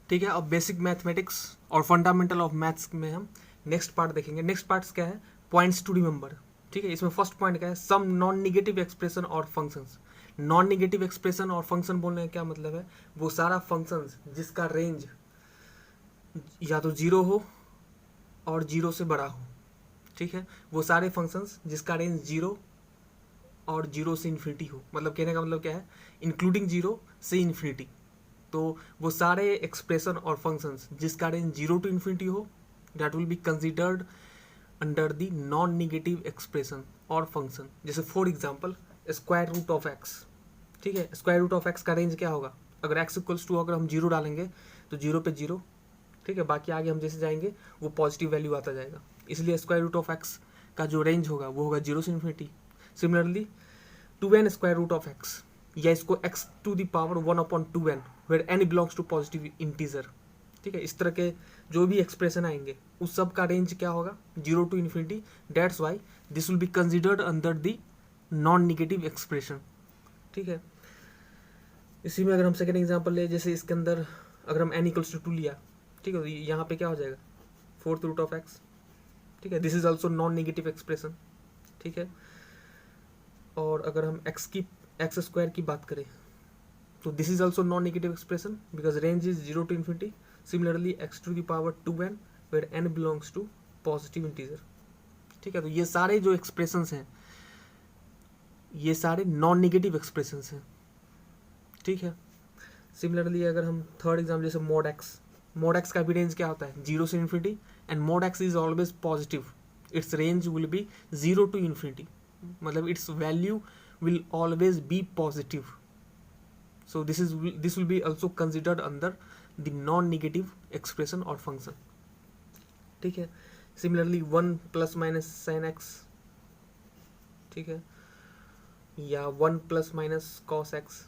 ठीक है, अब बेसिक मैथमेटिक्स और फंडामेंटल ऑफ मैथ्स में हम नेक्स्ट पार्ट देखेंगे। नेक्स्ट पार्ट क्या है, पॉइंट्स टू रिमेंबर। ठीक है, इसमें फर्स्ट पॉइंट क्या है, सम नॉन निगेटिव एक्सप्रेशन और फंक्शंस। नॉन निगेटिव एक्सप्रेशन और फंक्शन बोलने का क्या मतलब है, वो सारा फंक्शंस जिसका रेंज या तो जीरो हो और जीरो से बड़ा हो। ठीक है, वो सारे फंक्शंस जिसका रेंज जीरो और जीरो से इन्फिनिटी हो, मतलब कहने का मतलब क्या है, इंक्लूडिंग जीरो से इन्फिनिटी। तो वो सारे एक्सप्रेशन और फंक्शंस जिसका रेंज जीरो टू इन्फिनिटी हो, that will be considered under the non negative expression और फंक्शन। जैसे for example square root of x. ठीक है, स्क्वायर रूट ऑफ एक्स का रेंज क्या होगा, अगर एक्स इक्वल्स टू अगर हम जीरो डालेंगे तो जीरो पे जीरो। ठीक है, बाकी आगे हम जैसे जाएंगे वो पॉजिटिव वैल्यू आता जाएगा, इसलिए स्क्वायर रूट ऑफ एक्स का जो रेंज होगा वो होगा जीरो से infinity. Similarly to n square root of x, या इसको x to the power one upon two n where n belongs to positive integer. ठीक है, इस तरह के जो भी एक्सप्रेशन आएंगे उस सब का रेंज क्या होगा, zero to infinity. That's why this will be considered under the non negative expression. ठीक है, इसी में अगर हम सेकेंड एग्जाम्पल ले, जैसे इसके अंदर अगर हम एन इक्वल्स टू टू लिया, ठीक है, तो यहाँ पे क्या हो जाएगा, फोर्थ रूट ऑफ एक्स। ठीक है, this is also non negative expression. ठीक है, और अगर हम एक्स स्क्वायर की बात करें तो this is also non negative expression because range is zero to infinity. Similarly x to the power two n where n belongs to positive integer. ठीक है, तो ये सारे जो एक्सप्रेशंस हैं ये सारे नॉन निगेटिव एक्सप्रेशंस हैं। ठीक है, सिमिलरली अगर हम थर्ड एग्जाम्पल जैसे मोड एक्स का भी रेंज क्या होता है, जीरो से infinity, and mod x is always positive, its range will be zero to infinity, मतलब its value will always be positive. So this will be also considered under the non negative expression और function. ठीक है, similarly one plus minus sign x, ठीक है, या one plus minus cos x.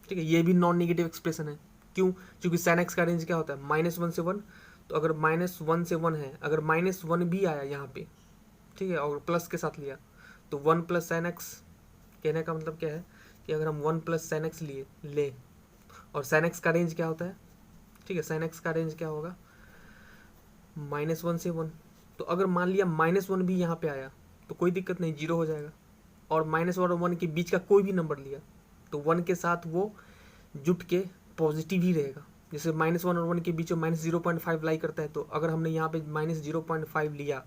ठीक है, ये भी नॉन निगेटिव एक्सप्रेशन है। क्यों, क्योंकि साइन एक्स का रेंज क्या होता है, माइनस वन से वन। तो अगर माइनस वन से वन है, अगर माइनस वन भी आया यहाँ पे, ठीक है, और प्लस के साथ लिया तो वन प्लस साइन एक्स। कहने का मतलब क्या है कि अगर हम वन प्लस साइन एक्स ले और साइन एक्स का रेंज क्या होता है, ठीक है, साइन एक्स का रेंज क्या होगा, माइनस वन से वन। तो अगर मान लिया माइनस वन भी यहाँ पे आया तो कोई दिक्कत नहीं, जीरो हो जाएगा। और माइनस वन और वन के बीच का कोई भी नंबर लिया तो वन के साथ वो जुट के पॉजिटिव ही रहेगा। जैसे माइनस वन और वन के बीच में माइनस 0.5 लाई करता है, तो अगर हमने यहाँ पे माइनस 0.5 लिया,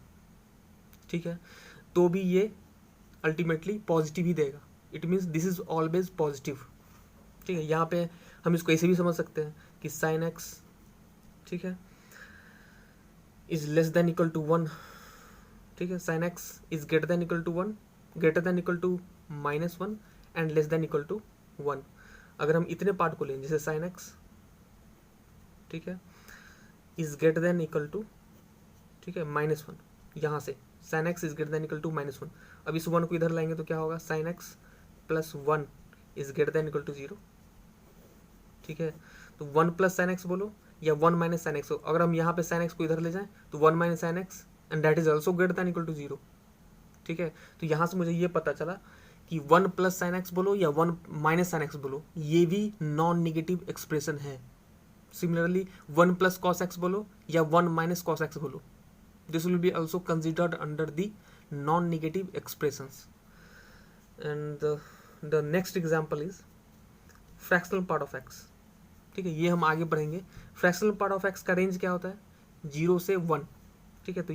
ठीक है, तो भी ये अल्टीमेटली पॉजिटिव ही देगा। It means this is always positive. ठीक है, यहाँ पे हम इसको ऐसे भी समझ सकते हैं कि साइन एक्स, ठीक है, is less than equal to one. ठीक है, sine x is greater than equal to one, greater than equal to minus one and less than equal to one. अगर हम इतने पार्ट को लें, जैसे साइन एक्स, ठीक है, is greater than equal to, ठीक है, माइनस वन, यहाँ से sine x is greater than equal to minus one. अब इस वन को इधर लाएंगे तो क्या होगा, sine x plus one is greater than equal to zero. ठीक है, तो वन प्लस साइन एक्स बोलो या वन माइनस साइन एक्स। अगर हम यहाँ पे साइन एक्स को इधर ले जाएं तो one minus sign x and that is also greater than equal to zero. ठीक है, तो यहाँ से मुझे ये पता चला कि वन प्लस साइन एक्स बोलो या वन माइनस साइन एक्स बोलो, ये भी नॉन निगेटिव एक्सप्रेशन है। Similarly one plus cos x बोलो या वन माइनस कॉस एक्स बोलो, this will be also considered under the non negative expressions. And the next example is fractional part of x. ठीक है, ये हम आगे बढ़ेंगे। फ्रैक्शनल पार्ट ऑफ एक्स का रेंज क्या होता है, जीरो से वन। ठीक है, तो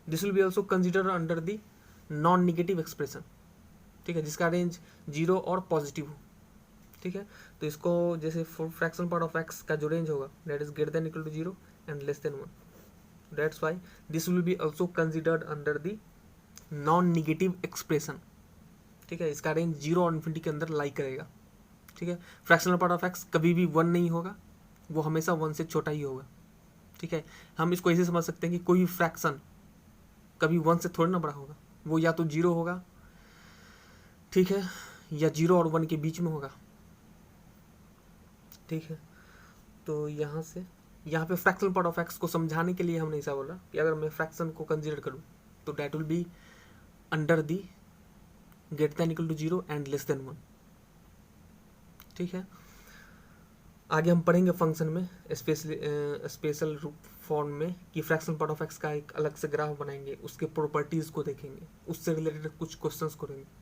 this will be also considered under the non negative expression. ठीक है, जिसका रेंज जीरो और पॉजिटिव हो। ठीक है, तो इसको जैसे फ्रैक्शनल पार्ट ऑफ एक्स का जो रेंज होगा that is greater than equal to zero and less than one. That's why this will be also considered under the non negative expression. ठीक है, इसका रेंज जीरो और इन्फिनिटी के अंदर लाई करेगा। ठीक है, फ्रैक्शनल पार्ट ऑफ एक्स कभी भी वन नहीं होगा, वो हमेशा वन से छोटा ही होगा। ठीक है, हम इसको ऐसे समझ सकते हैं कि कोई भी फ्रैक्शन कभी वन से थोड़ा ना बड़ा होगा, वो या तो जीरो होगा, ठीक है, या जीरो और वन के बीच में होगा। ठीक है, तो यहाँ पे फ्रैक्शनल पार्ट ऑफ एक्स को समझाने के लिए हमने ऐसा बोला कि अगर मैं फ्रैक्शन को कंसीडर करूँ तो that will be under the greater than equal to zero and less than one. ठीक है, आगे हम पढ़ेंगे फंक्शन में स्पेशल फॉर्म में कि फ्रैक्शनल पार्ट ऑफ एक्स का एक अलग से ग्राफ बनाएंगे, उसके प्रॉपर्टीज़ को देखेंगे, उससे रिलेटेड कुछ क्वेश्चंस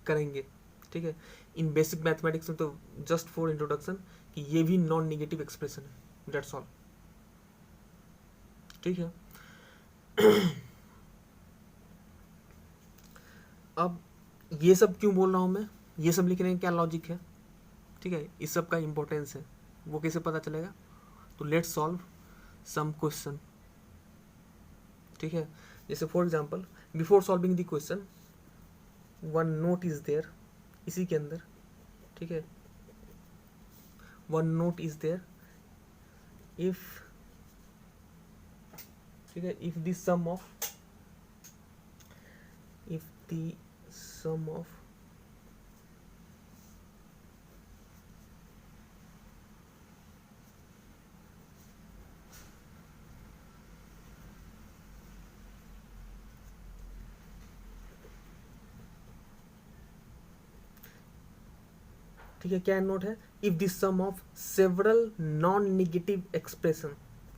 करेंगे। ठीक है, इन बेसिक मैथमेटिक्स में तो जस्ट फॉर इंट्रोडक्शन कि ये भी नॉन निगेटिव एक्सप्रेशन है, दैट्स ऑल। ठीक है, अब ये सब क्यों बोल रहा हूँ मैं, ये सब लिखने का क्या लॉजिक है, ठीक है, इस सब का इम्पोर्टेंस है, वो कैसे पता चलेगा। तो लेट्स सॉल्व सम क्वेश्चन। ठीक है, जैसे for example before solving the question one note is there, इसी के अंदर, ठीक है, one note is there if, ठीक है, इफ द सम ऑफ ठीक है, क्या नोट है, if the sum of several non negative expression,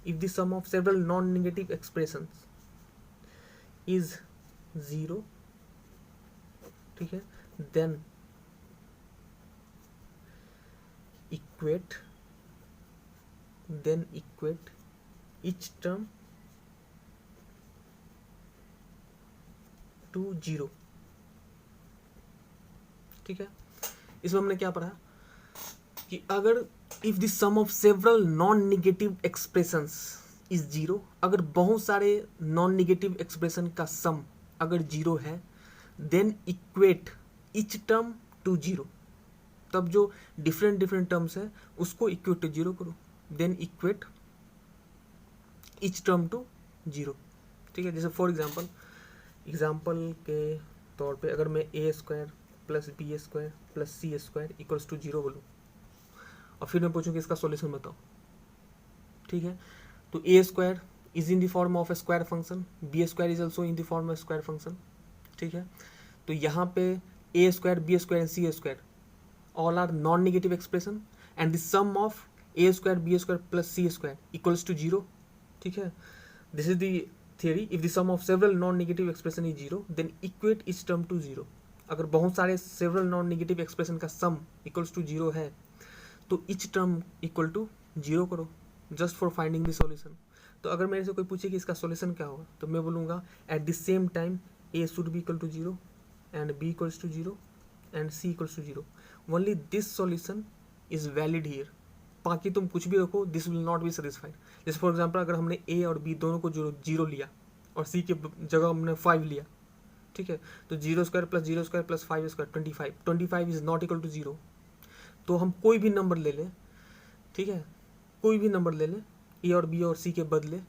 if the sum of several non negative expression is 0, ठीक है, then equate each term to 0। ठीक है, इसमें हमने क्या पढ़ा कि अगर if the sum of several non negative expressions is 0, अगर बहुत सारे नॉन निगेटिव एक्सप्रेशन का सम अगर 0 है, then equate each term to 0, तब जो डिफरेंट टर्म्स है उसको इक्वेट टू 0 करो, then equate each term to 0। ठीक है, जैसे फॉर एग्जाम्पल के तौर पे अगर मैं a² plus b² plus c² equals to 0 बोलूँ और फिर मैं पूछूँ कि इसका सॉल्यूशन बताओ। ठीक है, तो a² is in the form of A square function, b² is also in the form of square function. ठीक है, तो यहाँ पे a² b² and c² all are non-negative expression and the sum of a² b² plus c² equals to 0। ठीक है, this is the theory, if the sum of several non-negative expression is 0 then equate each term to 0। अगर बहुत सारे several non-negative expression का sum equals to 0 है तो each term equal to 0 करो, just for finding the solution। तो अगर मेरे से कोई पूछे कि इसका solution क्या होगा तो मैं बोलूँगा at the same time a should be equal to 0 and b equals to 0 and c equals to 0, only this solution is valid here। बाकी तुम कुछ भी रखो, this will not be satisfied. जैसे फॉर एग्जांपल अगर हमने ए और बी दोनों को 0 लिया और सी के जगह हमने 5 लिया, ठीक है, तो 0² plus 0² plus 5² 25 is not equal to 0। तो हम कोई भी नंबर ले लें, ठीक है, कोई भी नंबर ले लें ए और बी और सी के बदले,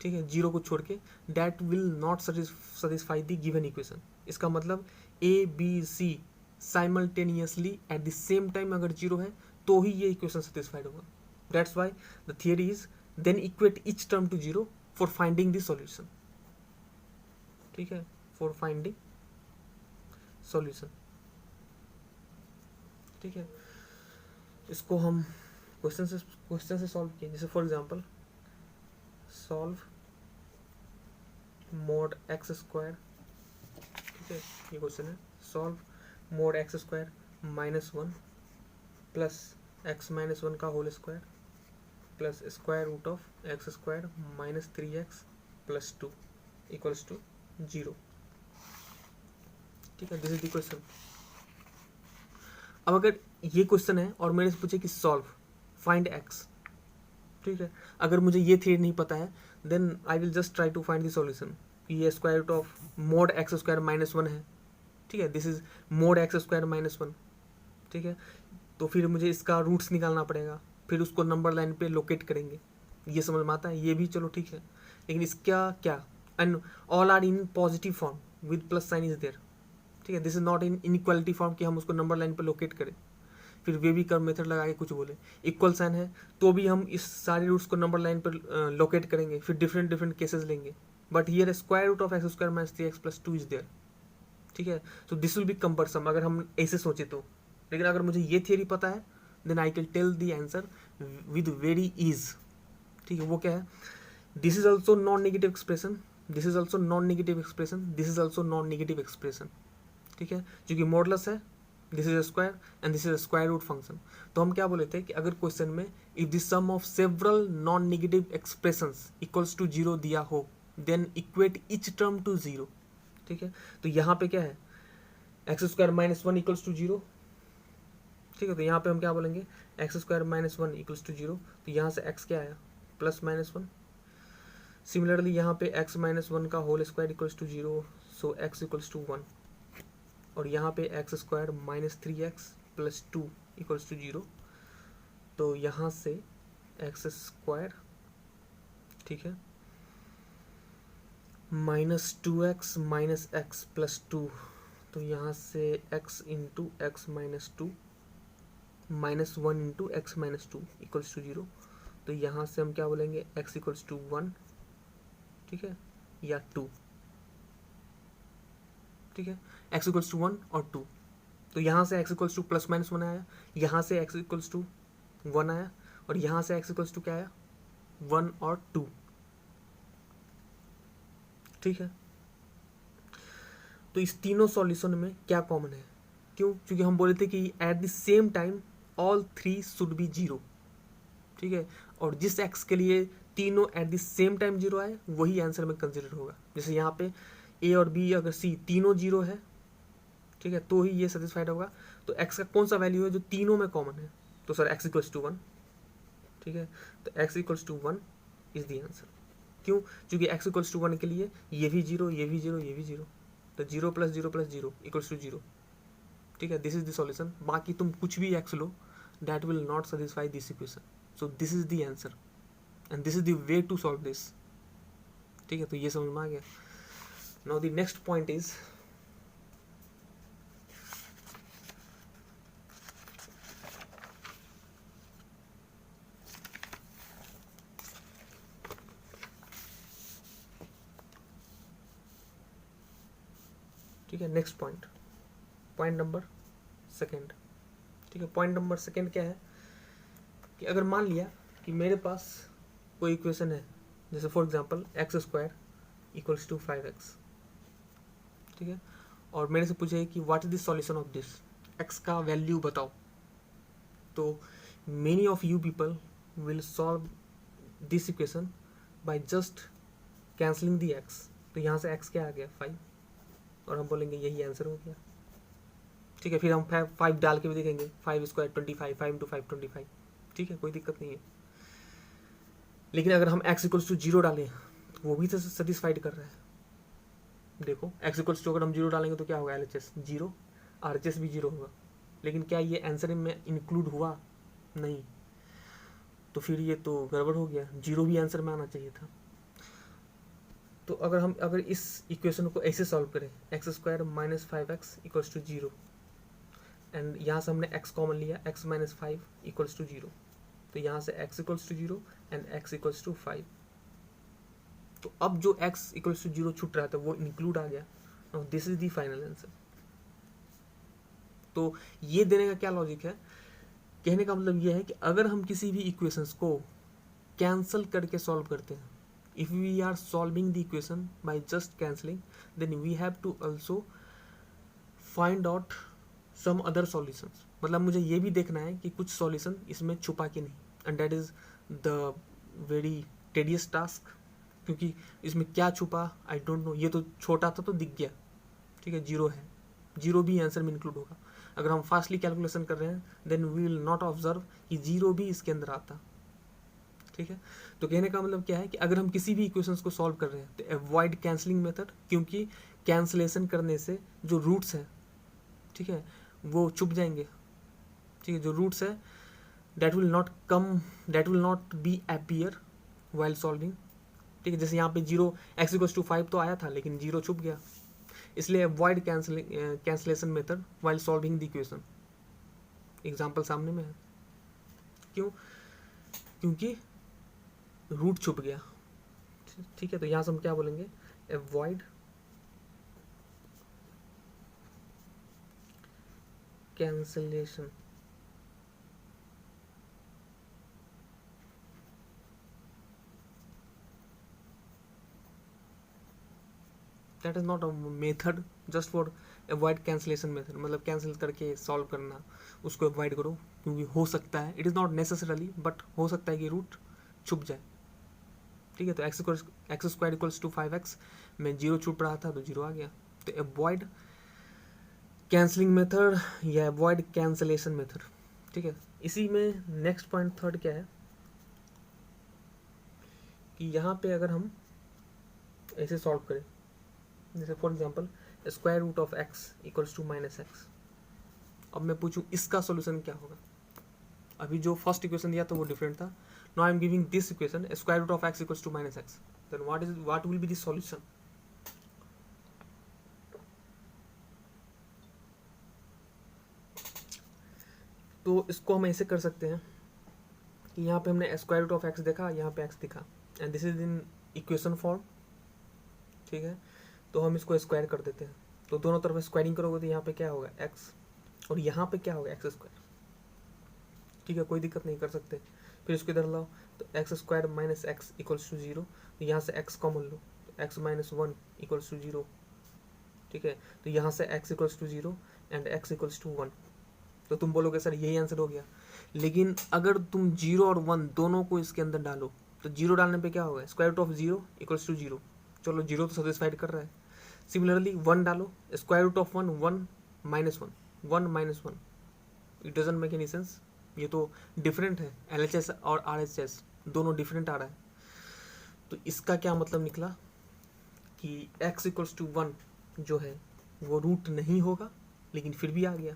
ठीक है, 0 को छोड़ के, that will not satisfy the given equation. इसका मतलब A B C simultaneously at the same time अगर 0 है तो ही ये इक्वेशन सेटिस्फाइड होगा। That's why the theory is then equate each term to 0 for finding the solution. ठीक है, फॉर फाइंडिंग सॉल्यूशन। ठीक है, इसको हम क्वेश्चन से सॉल्व किए। जैसे for example solve mod x², ठीक है, ये क्वेश्चन है, solve mod x² -1 plus x -1 का whole square plus square root of x² minus 3x plus 2 equals to 0। ठीक है, दिस इज द क्वेश्चन। अब अगर ये क्वेश्चन है और मेरे से पूछे कि सॉल्व फाइंड x, ठीक है, अगर मुझे ये थियरी नहीं पता है then I will just try to find the solution. ये square root of mod x² -1 है, ठीक है, दिस इज mod x² -1। ठीक है, तो फिर मुझे इसका रूट्स निकालना पड़ेगा, फिर उसको नंबर लाइन पे लोकेट करेंगे। ये समझ में आता है, ये भी चलो ठीक है, लेकिन इसका क्या, and all are in positive form with plus sign is there. ठीक है, this is not in inequality form कि हम उसको नंबर लाइन पे लोकेट करें फिर वे भी कर्व मेथड लगा के कुछ बोले। इक्वल साइन है तो भी हम इस सारे रूट्स को नंबर लाइन पर लोकेट करेंगे, फिर डिफरेंट केसेस लेंगे। But here square root of x² minus 3x plus 2 is there. ठीक है, तो दिस विल बी कम्परसम अगर हम ऐसे सोचे तो। लेकिन अगर मुझे ये थियरी पता है then I can tell the answer with very ease, ठीक है। वो क्या है, this is also non negative expression, this is also non negative expression, this is also non negative expression, ठीक है। क्योंकि मॉडुलस है, this is a square and this is a square root function. तो हम क्या बोले थे कि अगर क्वेश्चन में if the sum of several non negative expressions equals to zero दिया हो then equate each term to zero, ठीक है। तो यहाँ पे क्या है, x square minus one equals to zero, ठीक है। तो यहाँ पे हम क्या बोलेंगे, x square minus one equals to zero, तो यहाँ से एक्स क्या आया, प्लस माइनस वन। सिमिलरली यहाँ पे एक्स माइनस वन का whole square equals to zero, so x equals to one. और यहाँ पे x square minus three x plus two equals to zero, तो यहाँ से एक्स स्क्वायर, ठीक है, minus two x minus x plus two, तो यहाँ से x into x minus two minus one into x minus two equals to zero. तो यहाँ से हम क्या बोलेंगे, एक्स इक्वल्स टू वन, ठीक है, या टू, ठीक है, एक्स इक्वल्स टू वन और टू। तो यहाँ से x equals two plus minus one आया, यहाँ से एक्स इक्वल्स टू वन आया, और यहाँ से एक्स इक्वल्स टू क्या आया, वन और टू, ठीक है। तो इस तीनों सॉल्यूशन में क्या कॉमन है, क्यों, क्योंकि हम बोले थे कि eight the same time all three should be zero, ठीक है। और जिस एक्स के लिए तीनों eight the same time zero आए वही आंसर में कंसिडर होगा। जैसे यहाँ पे ए और बी अगर सी तीनों जीरो है, ठीक है, तो ही ये सेटिस्फाइड होगा। तो एक्स का कौन सा वैल्यू है जो तीनों में कॉमन है, तो sir x equals to one, ठीक है। तो x equals to one is the answer. क्यों, क्योंकि एक्स इक्वल्स टू वन के लिए ये भी जीरो, ये भी जीरो, ये भी जीरो, तो zero plus zero equals to zero, ठीक है। This is the solution. बाकी तुम कुछ भी एक्स लो, that will not satisfy this equation, so this is the answer and this is the way to solve this, ठीक है। तो ये समझ में आ गया। Now the next point is, ठीक है, next point, point number second, ठीक है। पॉइंट नंबर सेकेंड क्या है कि अगर मान लिया कि मेरे पास कोई इक्वेशन है, जैसे for example x square equals to five x, ठीक है, और मेरे से पूछे कि what is the solution of this, x का वैल्यू बताओ। तो many of you people will solve this equation by just cancelling the x. तो यहाँ से एक्स क्या आ गया, फाइव, और हम बोलेंगे यही आंसर हो गया, ठीक है। फिर हम फाइव डाल के भी देखेंगे, five square 25, five into five 25, ठीक है, कोई दिक्कत नहीं है। लेकिन अगर हम एक्स इक्वल्स टू जीरो डालें तो वो भी तो सेटिस्फाइड कर रहा है। देखो एक्स इक्वल्स टू अगर हम जीरो डालेंगे तो क्या होगा, L H S zero, R H S भी जीरो होगा, लेकिन क्या ये आंसर में इंक्लूड हुआ, नहीं, तो फिर ये तो गड़बड़ हो गया, जीरो भी आंसर में आना चाहिए था। तो अगर इस इक्वेशन को ऐसे सॉल्व करें, x square minus five x equals to zero, and यहाँ से हमने x कॉमन लिया, x minus five equals to zero, तो यहाँ से x equals to zero and x equals to five. तो अब जो x इक्वल्स टू जीरो छूट रहा था वो इंक्लूड आ गया, now this is the final answer. तो ये देने का क्या लॉजिक है, कहने का मतलब ये है कि अगर हम किसी भी इक्वेशंस को कैंसल करके सॉल्व करते हैं, if we are solving the equation by just cancelling, then we have to also find out some other solutions. मतलब मुझे ये भी देखना है कि कुछ सॉल्यूशन इसमें छुपा के नहीं, and that is the very tedious task, क्योंकि इसमें क्या छुपा आई डोंट नो। ये तो छोटा था तो दिख गया, ठीक है, जीरो है, जीरो भी आंसर में इंक्लूड होगा। अगर हम फास्टली कैलकुलेशन कर रहे हैं then we will not observe कि जीरो भी इसके अंदर आता, ठीक है। तो कहने का मतलब क्या है कि अगर हम किसी भी इक्वेशंस को सॉल्व कर रहे हैं तो अवॉइड कैंसलिंग मेथड, क्योंकि कैंसलेशन करने से जो रूट्स हैं, ठीक है, वो छुप जाएंगे, ठीक है, जो रूट्स है that will not be appear while solving, ठीक है। जैसे यहाँ पे zero, x equals to five तो आया था लेकिन जीरो छुप गया, इसलिए avoid cancellation method while solving the equation. Example सामने में है, क्यों, क्योंकि रूट छुप गया, ठीक है। तो यहाँ से हम क्या बोलेंगे, avoid cancellation that is not a method just for avoid cancellation method, मतलब कैंसिल करके सॉल्व करना, उसको अवॉइड करो, क्योंकि हो सकता है, it is not necessarily, but हो सकता है कि रूट छुप जाए। ठीक है, तो x square equals to 5x, मैं जीरो छुप रहा था तो जीरो आ गया। तो अवॉइड कैंसलिंग मेथड या अवॉइड कैंसलेशन मेथड। ठीक है, इसी में नेक्स्ट पॉइंट थर्ड क्या है कि यहाँ पे अगर हम ऐसे सॉल्व करें, जैसे for example square root of x equals to minus x, अब मैं पूछूं इसका सॉल्यूशन क्या होगा। अभी जो फर्स्ट इक्वेशन दिया था वो डिफरेंट था, now I am giving this equation square root of x equals to minus x, then what will be the solution. तो इसको हम ऐसे कर सकते हैं कि यहाँ पे हमने स्क्वायर रूट ऑफ एक्स देखा, यहाँ पे एक्स दिखा, and this is in equation form. ठीक है, तो हम इसको स्क्वायर कर देते हैं, तो दोनों तरफ स्क्वायरिंग करोगे तो यहाँ पे क्या होगा एक्स, और यहाँ पे क्या होगा एक्स स्क्वायर। ठीक है, कोई दिक्कत नहीं, कर सकते। फिर इसको इधर लाओ, तो x square minus x equals to zero, तो यहाँ से एक्स कॉमन लो, तो x minus one equals to zero. ठीक है, तो यहाँ से x equals to zero and x equals to one, तो तुम बोलोगे सर यही आंसर हो गया, लेकिन अगर तुम जीरो और वन दोनों को इसके अंदर डालो, तो जीरो डालने पे क्या होगा, square root of zero equals to zero, चलो जीरो तो सेटिस्फाइड कर रहा है। सिमिलरली वन डालो, square root of one, one minus one, one minus one, it doesn't make any sense, ये तो डिफरेंट है, LHS और RHS दोनों डिफरेंट आ रहा है। तो इसका क्या मतलब निकला कि x इक्वल्स टू वन जो है वो रूट नहीं होगा, लेकिन फिर भी आ गया।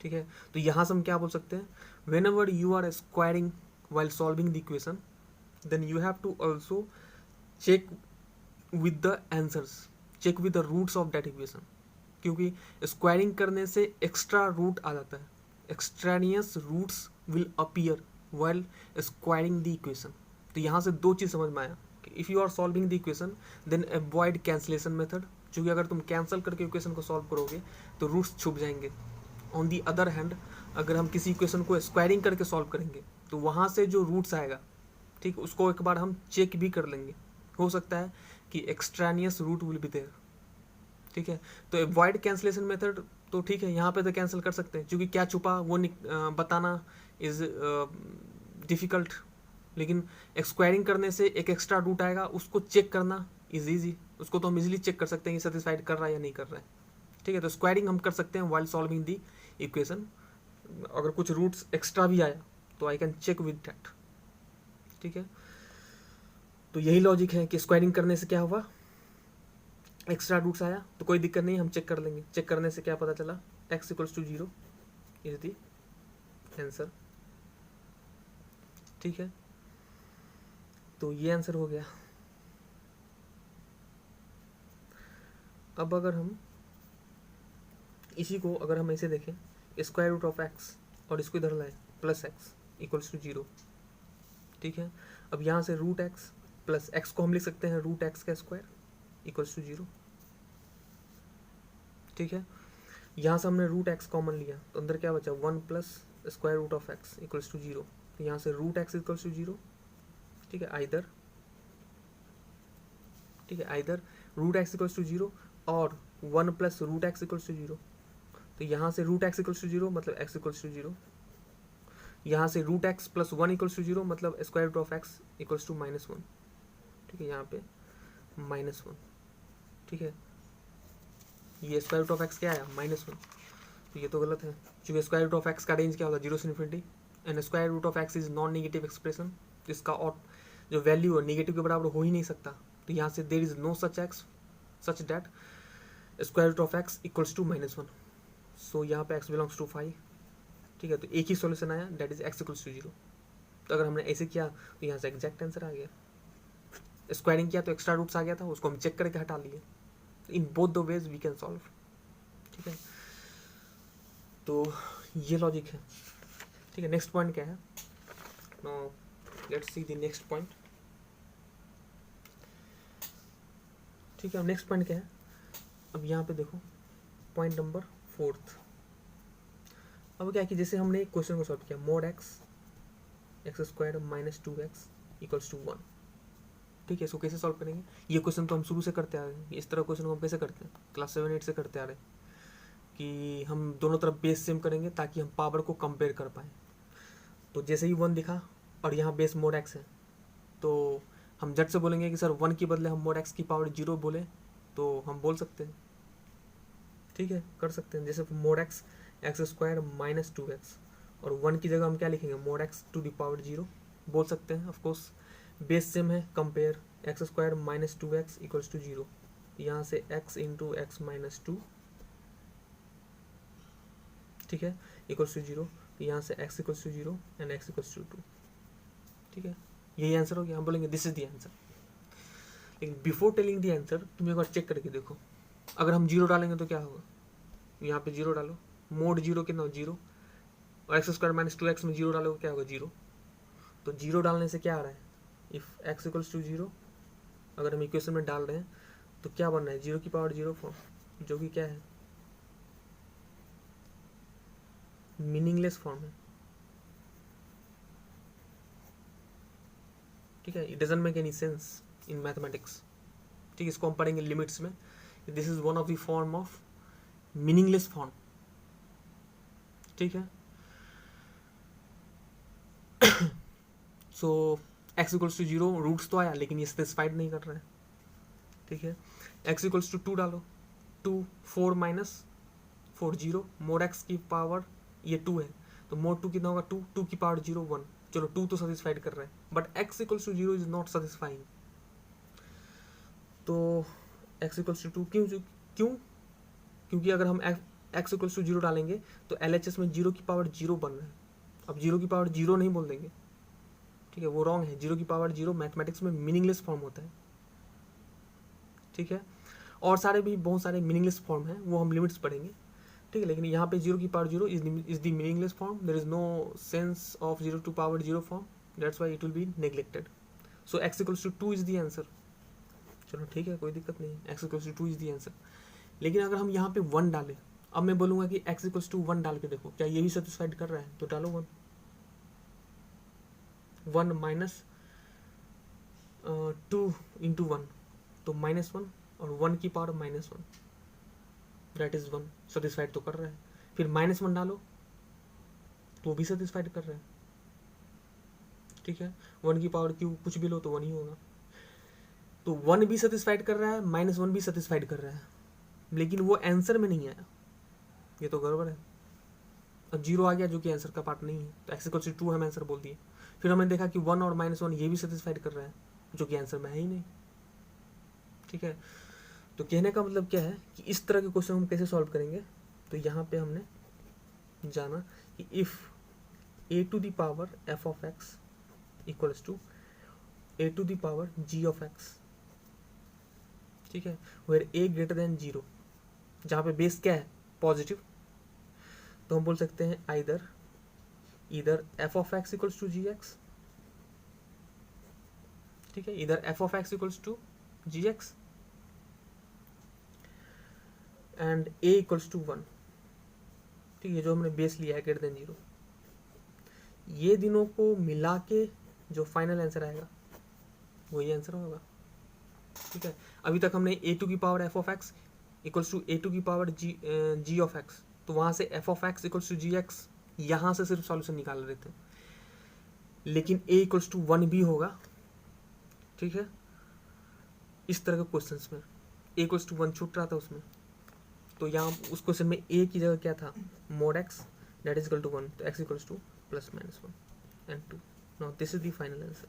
ठीक है, तो यहाँ से हम क्या बोल सकते हैं, whenever you are squaring while solving the equation, then you have to also check with the answers, check with the roots of that equation, क्योंकि स्क्वायरिंग करने से एक्स्ट्रा रूट आ जाता है, extraneous roots will appear while squaring the equation. तो यहाँ से दो चीज़ समझ में आया कि if you are solving the equation then avoid cancellation method, क्योंकि अगर तुम कैंसिल करके इक्वेशन को सॉल्व करोगे तो रूट्स छुप जाएंगे। ऑन दी अदर हैंड अगर हम किसी इक्वेशन को स्क्वायरिंग करके सॉल्व करेंगे तो वहाँ से जो रूट्स आएगा, ठीक, उसको एक बार हम चेक भी कर लेंगे, हो सकता है कि एक्सट्रानियस रूट विल बी देयर। ठीक है, तो अवॉइड कैंसलेशन मेथड, तो ठीक है यहाँ पे तो कैंसिल कर सकते हैं, क्योंकि क्या छुपा वो बताना इज डिफ़िकल्ट, लेकिन स्क्वायरिंग करने से एक एक्स्ट्रा रूट आएगा, उसको चेक करना इज ईजी, उसको तो हम इजीली चेक कर सकते हैं कि सेटिस्फाइड कर रहा है या नहीं कर रहा है। ठीक है, तो स्क्वायरिंग हम कर सकते हैं वाइल सॉल्विंग दी इक्वेशन, अगर कुछ रूट्स एक्स्ट्रा भी आया तो I can check with that. ठीक है, तो यही लॉजिक है कि स्क्वायरिंग करने से क्या हुआ, एक्स्ट्रा रूट्स आया तो कोई दिक्कत नहीं, हम चेक कर लेंगे, चेक करने से क्या पता चला, x equals to zero is the answer. ठीक है, तो ये आंसर हो गया। अब अगर हम इसी को अगर हम ऐसे देखें, स्क्वायर रूट ऑफ एक्स और इसको इधर लाए plus x equals to zero. ठीक है, अब यहाँ से रूट एक्स प्लस एक्स को हम लिख सकते हैं रूट एक्स का स्क्वायर इक्वल्स टू जीरो। ठीक है, यहाँ से हमने रूट एक्स कॉमन लिया तो अंदर क्या बचा, one plus square root of x equals to zero, तो यहाँ से root x equals to zero. ठीक है, आइदर, ठीक है, either root x equals to zero और one plus root x equals to zero, तो यहाँ से root x equals to zero मतलब एक्स इक्वल्स टू जीरो, यहाँ से root x plus one equals to zero मतलब square root of x equals to minus one. ठीक है, यहाँ पे माइनस वन। ठीक है, ये स्क्वायर रूट ऑफ एक्स क्या आया, माइनस वन, तो ये तो गलत है, क्योंकि स्क्वायर रूट ऑफ एक्स का रेंज क्या होता है, जीरो से infinity, and square root of x is non negative expression, इसका और जो वैल्यू है नेगेटिव के बराबर हो ही नहीं सकता, तो यहाँ से there is no such x such that square root of x equals to minus one, so यहाँ पे एक्स बिलोंग्स टू 5। ठीक है, तो एक ही सॉल्यूशन आया, that is x equals to zero. तो अगर हमने ऐसे किया तो यहाँ से एग्जैक्ट आंसर आ गया, स्क्वायरिंग किया तो एक्स्ट्रा रूट्स आ गया था, उसको हम चेक करके हटा लिए, in both the ways we can solve. ठीक है, तो ये लॉजिक है। ठीक है, नेक्स्ट पॉइंट क्या है, now let's see the next point. ठीक है, अब नेक्स्ट पॉइंट क्या है, अब यहाँ पे देखो पॉइंट नंबर 4। अब क्या है कि जैसे हमने एक क्वेश्चन को सॉल्व किया, mod x x square minus 2x equals to 1। ठीक है, इसको कैसे सॉल्व करेंगे? ये क्वेश्चन तो हम शुरू से करते आ रहे हैं, इस तरह क्वेश्चन को हम कैसे करते हैं, क्लास 7-8 से करते आ रहे हैं कि हम दोनों तरफ बेस सेम करेंगे ताकि हम पावर को कंपेयर कर पाएँ। तो जैसे ही 1 दिखा और यहाँ बेस मोड एक्स है, तो हम झट से बोलेंगे कि सर 1 के बदले हम मोड एक्स की पावर 0 बोले, तो हम बोल सकते हैं, ठीक है, कर सकते हैं। जैसे mod x x square minus 2x, और 1 की जगह हम क्या लिखेंगे, mod x to the power 0 बोल सकते हैं। ऑफकोर्स बेस सेम है, compare x square minus 2x equals to 0, यहाँ से x इंटू एक्स माइनस 2, ठीक है, इक्वल्स टू 0, यहाँ से x equals to 0 and x equals to 2, ठीक है, यही आंसर हो गया। हम बोलेंगे दिस इज द आंसर। लेकिन बिफोर टेलिंग द आंसर तुम एक बार चेक करके देखो, अगर हम 0 डालेंगे तो क्या होगा, यहाँ पे 0 डालो, मोड 0 कितना हो 0, और एक्स स्क्वायर माइनस 2x में 0 डालोगे क्या होगा 0। तो 0 डालने से क्या आ रहा है, इफ x इक्वल्स टू 0 अगर हम इक्वेशन में डाल रहे हैं तो क्या बन रहा है, 0 की पावर 0 फॉर्म, जो कि क्या है, मीनिंगलेस फॉर्म है, ठीक है, it doesn't make any sense in mathematics, ठीक है, इसको हम पढ़ेंगे लिमिट्स में। This is one of the form of meaningless form, ठीक है। सो एक्स इक्वल्स टू 0 रूट्स तो आया लेकिन ये स्पेसिफाइड नहीं कर रहा है, ठीक है। एक्स इक्वल्स टू 2 डालो, 2 4 माइनस 4 0, मोड एक्स की पावर ये 2 है, तो मोड 2 कितना होगा 2, 2 की पावर 0 1, चलो 2 तो सेटिस्फाइड कर रहा है, but x equals to 0 is not satisfying. तो एक्स इक्वल्स टू 2 क्यों, क्योंकि अगर हम एक्स इक्वल्स टू 0 डालेंगे तो LHS में 0 की पावर 0 बन रहा है। अब 0 की पावर 0 नहीं बोल देंगे, ठीक है, वो रॉन्ग है। 0 की पावर 0 मैथमेटिक्स में मीनिंगलेस फॉर्म होता है, ठीक है, और सारे भी बहुत सारे मीनिंगलेस फॉर्म हैं, वो हम लिमिट्स पढ़ेंगे, ठीक है। लेकिन यहाँ पे 0 की power 0 is the meaningless form, there is no sense of 0 to power 0 form, that's why it will be neglected. So x equals to 2 is the answer. चलो ठीक है, कोई दिक्कत नहीं, x equals to 2 is the answer. लेकिन अगर हम यहाँ पे 1 डालें, अब मैं बोलूँगा कि एक्स इक्वल्स टू 1 डाल के देखो क्या ये भी सेटिस्फाइड कर रहा है, तो डालो 1 माइनस 2 इंटू 1, तो -1, और 1 की पावर -1, दैट इज 1, सेटिस्फाइड तो कर रहा है। फिर -1 डालो तो भी सेटिस्फाइड कर रहा है, ठीक है, 1 की पावर क्यू कुछ भी लो तो 1 ही होगा। तो 1 भी सेटिस्फाइड कर रहा है, -1 भी सेटिस्फाइड कर रहा है, लेकिन वो आंसर में नहीं आया, ये तो गड़बड़ है। अब 0 आ गया जो कि आंसर का पार्ट नहीं है, तो एक्स इक्वल टू 2 हम आंसर बोल दिए। फिर हमने देखा कि 1 और -1 ये भी सेटिस्फाइड कर रहा है, जो कि आंसर में है ही नहीं, ठीक है। तो कहने का मतलब क्या है कि इस तरह के क्वेश्चन हम कैसे सॉल्व करेंगे। तो यहाँ पे हमने जाना कि if a to the power f of x equals to a to the power g of x, ठीक है, वेयर a ग्रेटर देन 0, जहाँ पे बेस क्या है पॉजिटिव, तो हम बोल सकते हैं इधर f of x equals to gx, ठीक है, इधर f of x equals to gx and a equals to 1, ठीक है, जो हमने बेस लिया है ग्रेटर देन 0। ये दिनों को मिला के जो फाइनल आंसर आएगा वही आंसर होगा, ठीक है। अभी तक हमने a टू की power f of x equals to a to की पावर g ऑफ x, तो वहाँ से f of x equals to gx, यहाँ से सिर्फ सॉल्यूशन निकाल रहे थे, लेकिन a इक्वल्स टू 1 भी होगा, ठीक है। इस तरह के क्वेश्चंस में a इक्वल्स टू 1 छूट रहा था उसमें, तो यहाँ उस क्वेश्चन में a की जगह क्या था, mod x that is equal to 1, तो x equals to +-1 and 2। Now this is the final answer,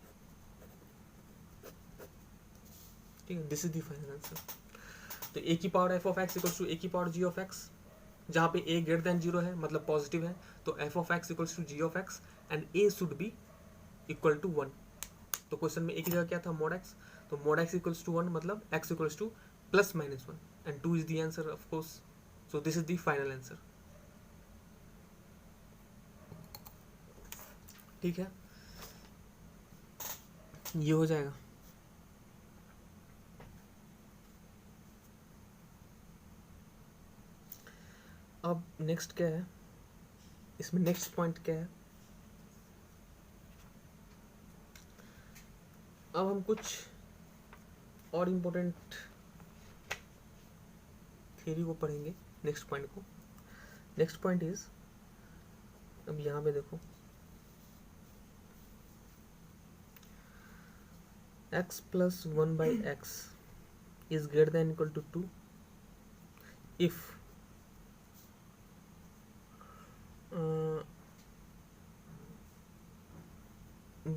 ठीक है, this is the final answer. तो a की power f of x equals to a की पावर g ऑफ x, जहाँ पे a greater than 0 है मतलब पॉजिटिव है, तो f of x equals to g of x and a should be equal to 1। तो क्वेश्चन में a की जगह क्या था, मोड x, तो मोड x इक्वल्स टू 1 मतलब x equals to +-1 and 2 is the answer of course. So this is the final answer, ठीक है, ये हो जाएगा। अब नेक्स्ट क्या है, इसमें नेक्स्ट पॉइंट क्या है, अब हम कुछ और इम्पोर्टेंट थ्योरी को पढ़ेंगे, नेक्स्ट पॉइंट को। नेक्स्ट पॉइंट इज, अब यहाँ पे देखो, x plus 1 by x is greater than equal to 2 if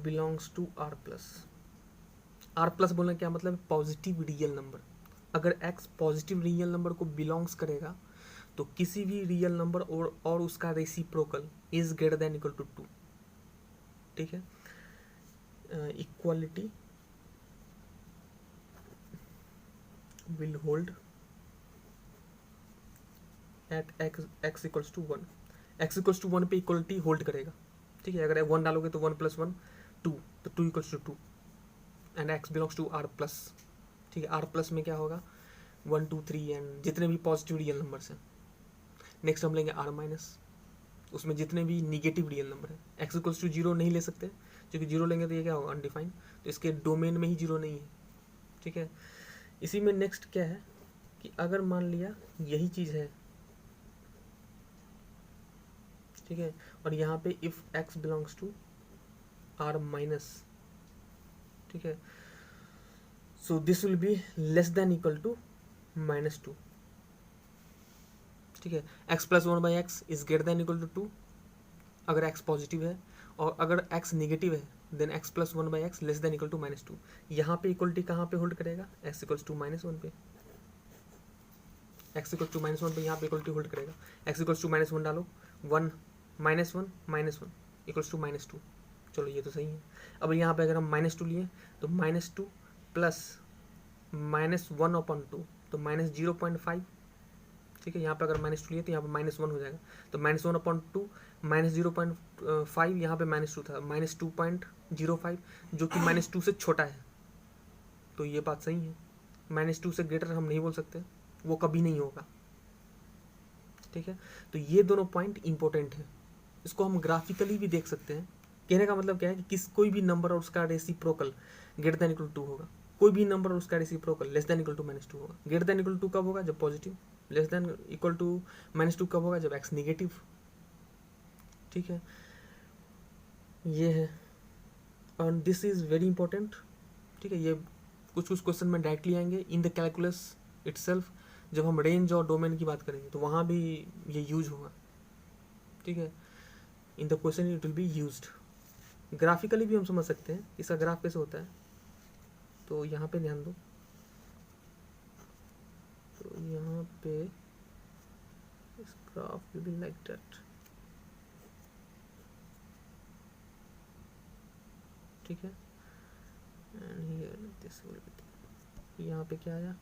belongs to r plus। r plus बोलना क्या मतलब, पॉजिटिव रियल नंबर। अगर x पॉजिटिव रियल नंबर को बिलोंग्स करेगा तो किसी भी रियल नंबर और उसका reciprocal is greater than equal to 2। ठीक है, equality will hold at x equals to 1। x equals to 1 पे इक्वलिटी होल्ड करेगा। ठीक है, अगर 1 डालोगे तो 1 + 1 2, तो 2 equals to 2 and x belongs to r plus. ठीक है, r प्लस में क्या होगा, 1 2 3 एंड जितने भी पॉजिटिव रियल नंबर्स हैं। नेक्स्ट हम लेंगे r माइनस, उसमें जितने भी निगेटिव रियल नंबर है। x इक्वल्स टू 0 नहीं ले सकते, क्योंकि 0 लेंगे तो ये क्या होगा, अनडिफाइंड, तो इसके डोमेन में ही 0 नहीं है। ठीक है, इसी में नेक्स्ट क्या है कि अगर मान लिया यही चीज़ है, ठीक है, और यहाँ पे if x belongs to r minus, ठीक है, so this will be less than equal to -2। ठीक है, x + 1 by x is greater than equal to 2 अगर x पॉजिटिव है, और अगर x नेगेटिव है then x + 1 by x less than equal to -2। यहाँ पे इक्वलिटी कहाँ पे होल्ड करेगा, x इक्वल्स टू -1 पे। x इक्वल्स टू -1 पे यहाँ पे इक्वलिटी होल्ड करेगा। x इक्वल्स टू -1 डालो, 1 -1 इक्वल्स टू -2। चलो ये तो सही है। अब यहाँ पे अगर हम -2 लिए तो -2 प्लस -1/2 तो -0.5। ठीक है, यहाँ पे अगर -2 लिए तो यहाँ पे -1 हो जाएगा, तो -1/2 -0.5, यहाँ पे -2 था, -2.05 जो कि -2 से छोटा है। तो ये बात सही है, -2 से ग्रेटर हम नहीं बोल सकते, वो कभी नहीं होगा। ठीक है, तो ये दोनों पॉइंट इंपॉर्टेंट है, इसको हम ग्राफिकली भी देख सकते हैं। कहने का मतलब क्या है कि कोई भी नंबर और उसका reciprocal greater than equal to 2 होगा, कोई भी नंबर और उसका reciprocal less than equal to -2 होगा। ग्रेटर देन इक्वल टू कब होगा, जब positive, less than equal to -2 कब होगा, जब x नेगेटिव। ठीक है, ये है, और दिस इज वेरी इंपॉर्टेंट। ठीक है, ये कुछ क्वेश्चन में डायरेक्टली आएंगे इन द कैलकुलस इटसेल्फ। जब हम रेंज और डोमेन की बात करेंगे तो वहाँ भी ये यूज होगा। ठीक है, in the question it will be used. Graphically भी हम समझ सकते हैं इसका ग्राफ कैसे होता है, तो यहाँ पे ध्यान दो, तो यहाँ पे इस graph will be like that. ठीक है, and here this will B, यहाँ पे क्या आया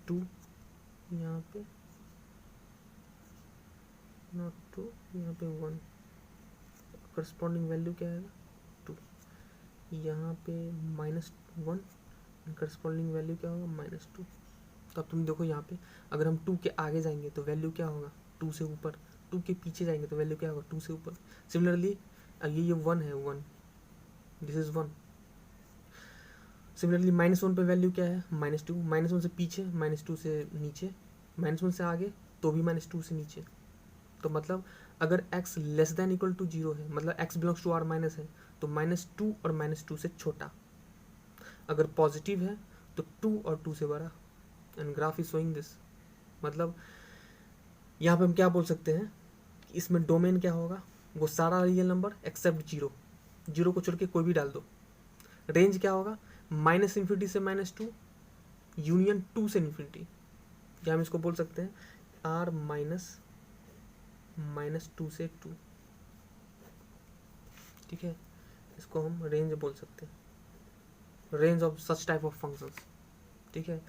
2, यहाँ पे नॉट 2, यहाँ पे 1, करस्पॉन्डिंग वैल्यू क्या आएगा 2, यहाँ पे -1, करस्पॉन्डिंग वैल्यू क्या होगा -2। तो अब तुम देखो यहाँ पे अगर हम 2 के आगे जाएंगे तो वैल्यू क्या होगा 2 से ऊपर, 2 के पीछे जाएंगे तो वैल्यू क्या होगा 2 से ऊपर। सिमिलरली ये 1 है, 1, दिस इज 1। सिमिलरली -1 पे वैल्यू क्या है -2, -1 से पीछे, -2 से नीचे, -1 से आगे तो भी -2 से नीचे। तो मतलब अगर x less than equal to 0 है, मतलब x belongs to r minus है, तो -2 और -2 से छोटा। अगर पॉजिटिव है तो 2 और 2 से बड़ा, and graph is showing this. मतलब यहाँ पे हम क्या बोल सकते हैं कि इसमें डोमेन क्या होगा, वो सारा रियल नंबर एक्सेप्ट 0, 0 को छोड़ के कोई भी डाल दो। रेंज क्या होगा, -∞ से -2 यूनियन 2 से इन्फिनिटी, या हम इसको बोल सकते हैं r -2 से 2। ठीक है, इसको हम रेंज बोल सकते हैं, range of such type of functions. ठीक है,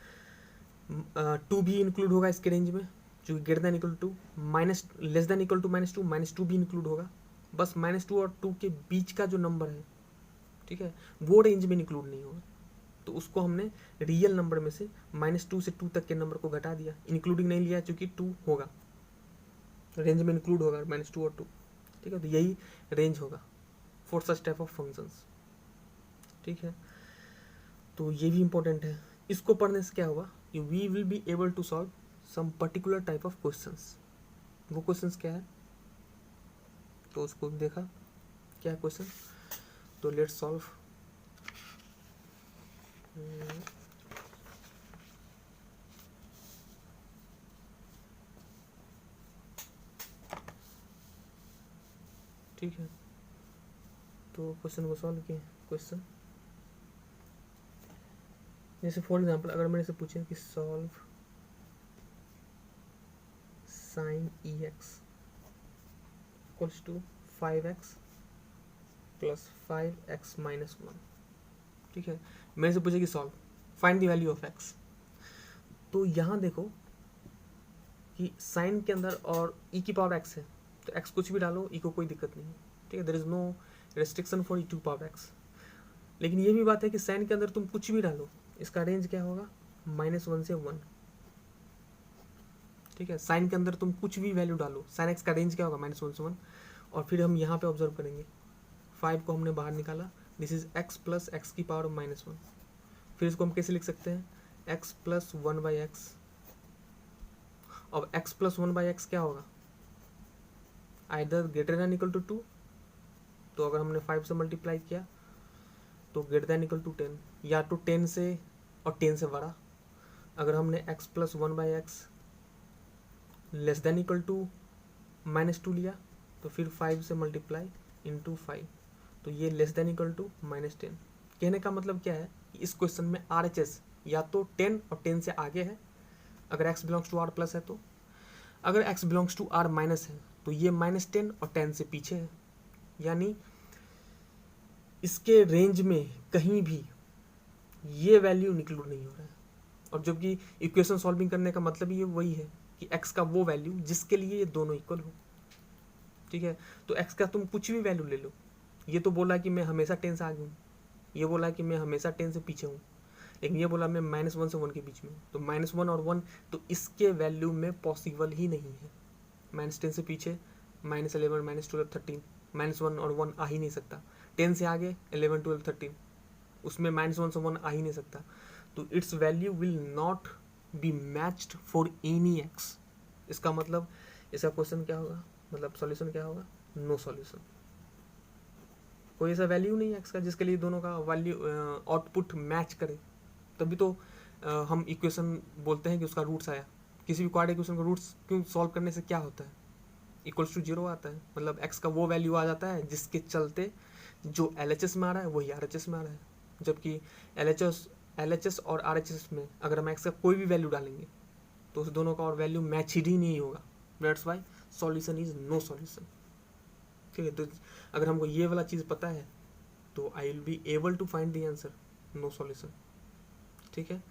2 भी इंक्लूड होगा इसके रेंज में, जो greater than equal to less than equal to -2, -2 भी इंक्लूड होगा। बस -2 और 2 के बीच का जो नंबर है, ठीक है, वो रेंज में इंक्लूड नहीं होगा, तो उसको हमने रियल नंबर में से -2 से 2 तक के नंबर को घटा दिया, इंक्लूडिंग नहीं लिया क्योंकि 2 होगा, रेंज में इंक्लूड होगा -2 और 2। ठीक है, तो यही रेंज होगा for such type of functions. ठीक है, तो ये भी इम्पोर्टेंट है। इसको पढ़ने से क्या होगा कि we will be able to solve some particular type of questions. वो क्वेश्चंस क्या है, तो उसको देखा क्या है क्वेश्चन, तो लेट्स सॉल्व। ठीक है, तो क्वेश्चन को सॉल्व किए। क्वेश्चन जैसे फॉर एग्जांपल अगर मेरे से पूछे कि solve sine e x equals to 5x plus 5x minus 1, ठीक है, मेरे से पूछे कि solve find the value of x। तो यहाँ देखो कि साइन के अंदर और e की पावर x है, तो x कुछ भी डालो, e को कोई दिक्कत नहीं है, ठीक है, there is no restriction for e to power x। लेकिन ये भी बात है कि साइन के अंदर तुम कुछ भी डालो, इसका रेंज क्या होगा, -1 से 1, ठीक है। साइन के अंदर तुम कुछ भी वैल्यू डालो, साइन एक्स का रेंज क्या होगा, -1 से 1। और फिर हम यहाँ पे ऑब्जर्व करेंगे 5 को हमने बाहर निकाला, this is x plus x की पावर -1। फिर इसको हम कैसे लिख सकते हैं, x प्लस 1/x। अब x प्लस 1/x क्या होगा, either greater than equal to 2, तो अगर हमने 5 से मल्टीप्लाई किया तो ग्रेटर देन इक्वल टू 10, या तो 10 से और 10 से बड़ा। अगर हमने x plus 1/x less than equal to -2 लिया तो फिर 5 से मल्टीप्लाई इंटू 5, तो ये लेस देन इक्वल टू -10। कहने का मतलब क्या है कि इस क्वेश्चन में RHS या तो 10 और 10 से आगे है अगर x belongs to r plus है, तो अगर x belongs to r minus है तो ये -10 और 10 से पीछे है, यानी इसके रेंज में कहीं भी ये वैल्यू इंक्लूड नहीं हो रहा है। और जबकि इक्वेशन सॉल्विंग करने का मतलब ये वही है कि x का वो वैल्यू जिसके लिए ये दोनों इक्वल हो, ठीक है। तो x का तुम कुछ भी वैल्यू ले लो, ये तो बोला कि मैं हमेशा 10 से आगे हूँ, ये बोला कि मैं हमेशा 10 से पीछे हूँ, लेकिन ये बोला मैं -1 से 1 के बीच में हूँ, तो -1 और 1 तो इसके वैल्यू में पॉसिबल ही नहीं है। -10 से पीछे -11 -12 13, -1 और 1 आ ही नहीं सकता। 10 से आगे 11 12 13, उसमें -1 से 1 आ ही नहीं सकता, तो it's value will not be matched for any x. इसका मतलब इसका क्वेश्चन क्या होगा, मतलब सॉल्यूशन क्या होगा, नो सॉल्यूशन। कोई ऐसा वैल्यू नहीं है एक्स का जिसके लिए दोनों का वैल्यू आउटपुट मैच करे, तभी तो हम इक्वेशन बोलते हैं कि उसका रूट्स आया। किसी भी क्वाड्रेटिक इक्वेशन का रूट्स क्यों सॉल्व करने से क्या होता है, इक्वल्स टू 0 आता है, मतलब एक्स का वो वैल्यू आ जाता है जिसके चलते जो LHS में आ रहा है वही RHS में आ रहा है। जबकि LHS और RHS में अगर हम एक्स का कोई भी वैल्यू डालेंगे तो उस दोनों का और वैल्यू मैच ही नहीं होगा, that's why solution is no solution, ठीक है। तो अगर हमको ये वाला चीज़ पता है तो I will be able to find the answer, no solution, ठीक है।